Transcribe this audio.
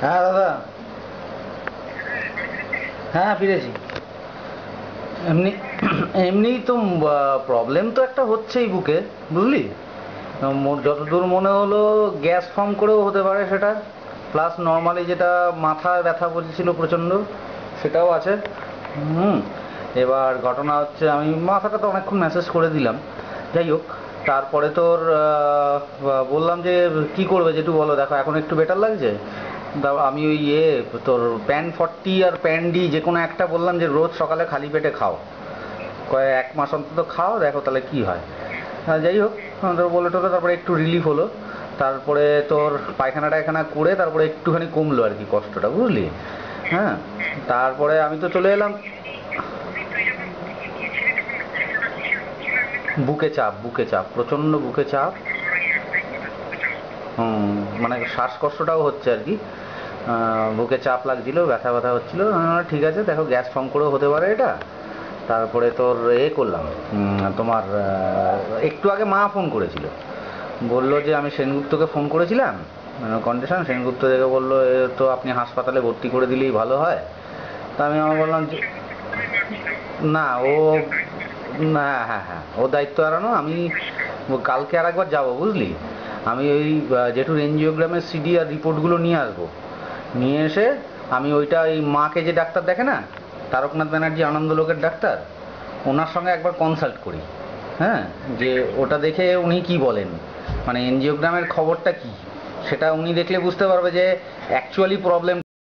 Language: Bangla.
হ্যাঁ দাদা। হ্যাঁ ফিরেছি। এমনি এমনি তো প্রবলেম তো একটা হচ্ছেই বুকে, বুঝলি। যতদূর মনে হলো গ্যাস ফর্ম করেও হতে পারে সেটা, প্লাস নর্মালি যেটা মাথা ব্যথা বলছিল প্রচণ্ড, সেটাও আছে। হুম। এবার ঘটনা হচ্ছে আমি মাথাটা তো অনেকক্ষণ ম্যাসেজ করে দিলাম, যাই হোক। তারপরে তোর বললাম যে কি করবে যেটু বলো, দেখো এখন একটু বেটার লাগছে। আমি ওই তোর প্যান 40 আর প্যান 40 যে কোনো একটা বললাম যে রোজ সকালে খালি পেটে খাও, কয়েক এক মাস অন্তত খাও, দেখো তাহলে কি হয়। যাই হোক, তোর বলে টোলে তারপরে একটু রিলিফ হলো। তারপরে তোর পায়খানা টায়খানা করে তারপরে একটুখানি কমলো আর কি কষ্টটা, বুঝলি। হ্যাঁ। তারপরে আমি তো চলে এলাম। বুকে চাপ প্রচণ্ড বুকে চাপ। হুম। মানে শ্বাসকষ্টটাও হচ্ছে আর কি। বুকে চাপ লাগছিল, ব্যথা ব্যথা হচ্ছিল। ঠিক আছে, দেখো গ্যাস ফর্ম করেও হতে পারে এটা। তারপরে তোর করলাম, তোমার একটু আগে মা ফোন করেছিল, বলল যে আমি সেনগুপ্তকে ফোন করেছিলাম কন্ডিশন। সেনগুপ্ত দেখে বললো এ তো আপনি হাসপাতালে ভর্তি করে দিলেই ভালো হয়। তা আমি বললাম যে না ও, না, হ্যাঁ হ্যাঁ ও দায়িত্ব এড়ানো। আমি কালকে আর একবার যাবো, বুঝলি। আমি ওই জেঠুর এনজিওগ্রামের সিডি আর রিপোর্টগুলো নিয়ে আসবো। নিয়ে এসে আমি ওইটা ওই মাকে যে ডাক্তার দেখে না, তারকনাথ ব্যানার্জি আনন্দলোকের ডাক্তার, ওনার সঙ্গে একবার কনসাল্ট করি। হ্যাঁ। যে ওটা দেখে উনি কি বলেন, মানে এনজিওগ্রামের খবরটা কি, সেটা উনি দেখলে বুঝতে পারবে যে অ্যাকচুয়ালি প্রবলেম